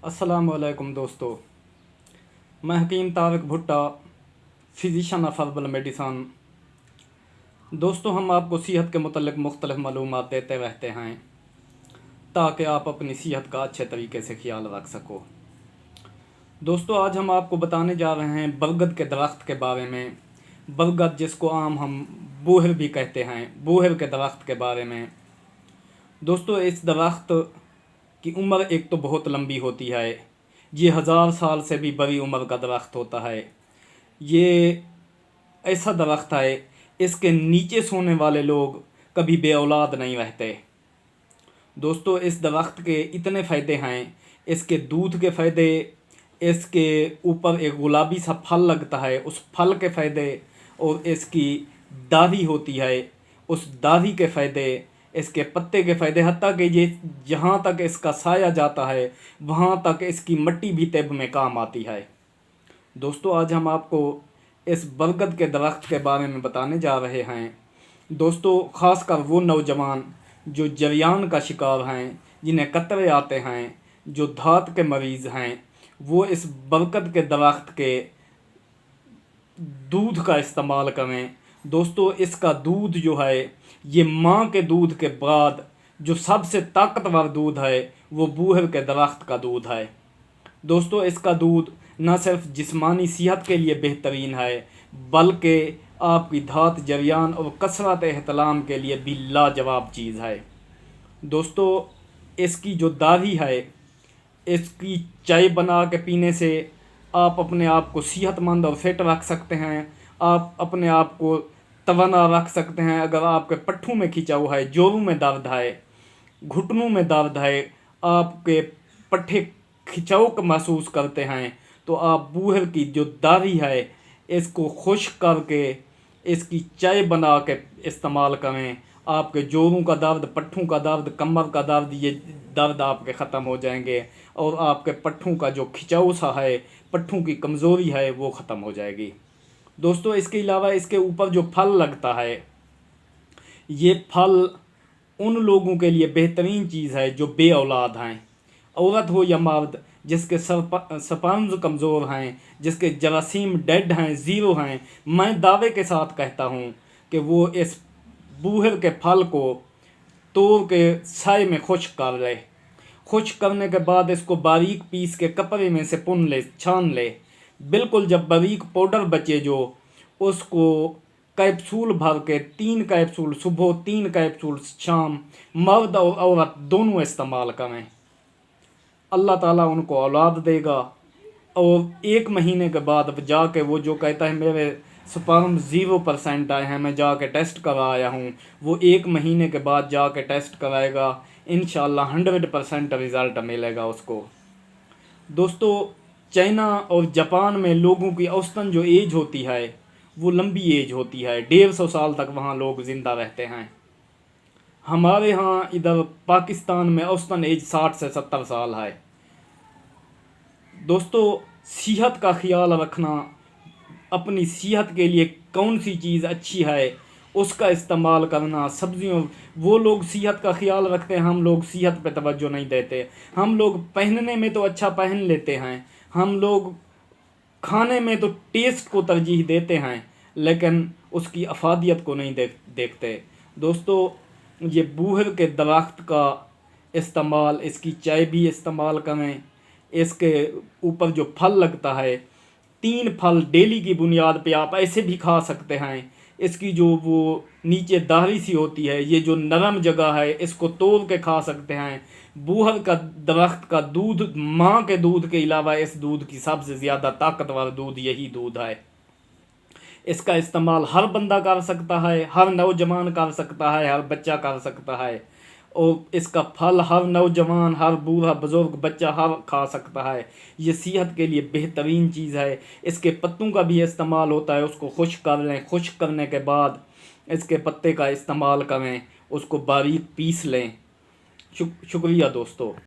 अस्सलाम वालेकुम दोस्तों। मैं हकीम तारिक भुट्टा, फिजिशियन ऑफ हर्बल मेडिसन। दोस्तों, हम आपको सेहत के मुतल्लिक मुख्तलिफ मालूमात देते रहते हैं ताकि आप अपनी सेहत का अच्छे तरीके से ख्याल रख सको। दोस्तों, आज हम आपको बताने जा रहे हैं बरगद के दरख्त के बारे में। बरगद, जिसको आम हम बूहर भी कहते हैं, बूहर के दरख्त के बारे में। दोस्तों, इस दरख्त की उम्र एक तो बहुत लंबी होती है। ये 1000 साल से भी बड़ी उम्र का दरख्त होता है। ये ऐसा दरख्त है, इसके नीचे सोने वाले लोग कभी बे औलाद नहीं रहते। दोस्तों, इस दरख्त के इतने फ़ायदे हैं। इसके दूध के फ़ायदे, इसके ऊपर एक गुलाबी सा फल लगता है, उस फल के फ़ायदे, और इसकी दाढ़ी होती है, उस दाढ़ी के फ़ायदे, इसके पत्ते के फ़ायदे, हत्ता कि ये जहाँ तक इसका साया जाता है वहाँ तक इसकी मट्टी भी तिब में काम आती है। दोस्तों, आज हम आपको इस बरगद के दरख्त के बारे में बताने जा रहे हैं। दोस्तों, ख़ासकर वो नौजवान जो जरियान का शिकार हैं, जिन्हें कतरे आते हैं, जो धात के मरीज़ हैं, वो इस बरगद के दरख्त के दूध का इस्तेमाल करें। दोस्तों, इसका दूध जो है, ये माँ के दूध के बाद जो सबसे ताकतवर दूध है वो बूहर के दरख्त का दूध है। दोस्तों, इसका दूध न सिर्फ जिस्मानी सेहत के लिए बेहतरीन है, बल्कि आपकी धात, जरियान और कसरत एहतलाम के लिए भी लाजवाब चीज़ है। दोस्तों, इसकी जो दाढ़ी है, इसकी चाय बना के पीने से आप अपने आप को सेहतमंद और फिट रख सकते हैं। आप अपने आप को तवाना रख सकते हैं। अगर आपके पट्ठों में खिंचाव है, जोड़ों में दर्द है, घुटनों में दर्द है, आपके पट्ठे खिंचाव का महसूस करते हैं, तो आप बूहर की जो दाढ़ी है इसको खुश्क करके इसकी चाय बना के इस्तेमाल करें। आपके जोड़ों का दर्द, पट्ठों का दर्द, कमर का दर्द, ये दर्द आपके ख़त्म हो जाएंगे और आपके पट्ठों का जो खिंचाव सा है, पट्ठों की कमज़ोरी है, वो ख़त्म हो जाएगी। दोस्तों, इसके अलावा इसके ऊपर जो फल लगता है, ये फल उन लोगों के लिए बेहतरीन चीज़ है जो बे औलाद हैं, औरत हो या मर्द, जिसके स्पर्म्स कमज़ोर हैं, जिसके जरासीम डेड हैं, ज़ीरो हैं। मैं दावे के साथ कहता हूँ कि वो इस बूहर के फल को तोड़ के साए में खुश्क कर ले। खुश्क करने के बाद इसको बारीक पीस के कपड़े में से पुन ले, छान ले। बिल्कुल जब बारीक पाउडर बचे जो, उसको कैप्सूल भर के 3 कैप्सूल सुबह, 3 कैप्सूल शाम, मर्द और औरत दोनों इस्तेमाल करें। अल्लाह ताला उनको औलाद देगा। और 1 महीने के बाद जाके वो जो कहता है मेरे स्पर्म 0% आए हैं, मैं जाके टेस्ट करा आया हूँ, वो 1 महीने के बाद जाके टेस्ट कराएगा। इंशाल्लाह 100% रिज़ल्ट मिलेगा उसको। दोस्तों, चाइना और जापान में लोगों की औसतन जो एज होती है वो लंबी एज होती है, 150 साल तक वहाँ लोग ज़िंदा रहते हैं। हमारे यहाँ इधर पाकिस्तान में औसतन एज 60 से 70 साल है। दोस्तों, सेहत का ख्याल रखना, अपनी सेहत के लिए कौन सी चीज़ अच्छी है उसका इस्तेमाल करना। सब्जियों, वो लोग सेहत का ख्याल रखते हैं, हम लोग सेहत पे तवज्जो नहीं देते। हम लोग पहनने में तो अच्छा पहन लेते हैं, हम लोग खाने में तो टेस्ट को तरजीह देते हैं, लेकिन उसकी अफादियत को नहीं देखते। दोस्तों, ये बूहर के दरख्त का इस्तेमाल, इसकी चाय भी इस्तेमाल करें। इसके ऊपर जो फल लगता है, 3 फल डेली की बुनियाद पे आप ऐसे भी खा सकते हैं। इसकी जो वो नीचे दाढ़ी सी होती है, ये जो नरम जगह है, इसको तोड़ के खा सकते हैं। बूहर का दरख्त का दूध, माँ के दूध के अलावा इस दूध की सबसे ज़्यादा ताकतवर दूध यही दूध है। इसका इस्तेमाल हर बंदा कर सकता है, हर नौजवान कर सकता है, हर बच्चा कर सकता है। और इसका फल हर नौजवान, हर बूढ़ा, बुज़ुर्ग, बच्चा हर खा सकता है। ये सेहत के लिए बेहतरीन चीज़ है। इसके पत्तों का भी इस्तेमाल होता है, उसको खुश्क कर लें। खुश्क करने के बाद इसके पत्ते का इस्तेमाल करें, उसको बारीक पीस लें। शुक्रिया दोस्तों।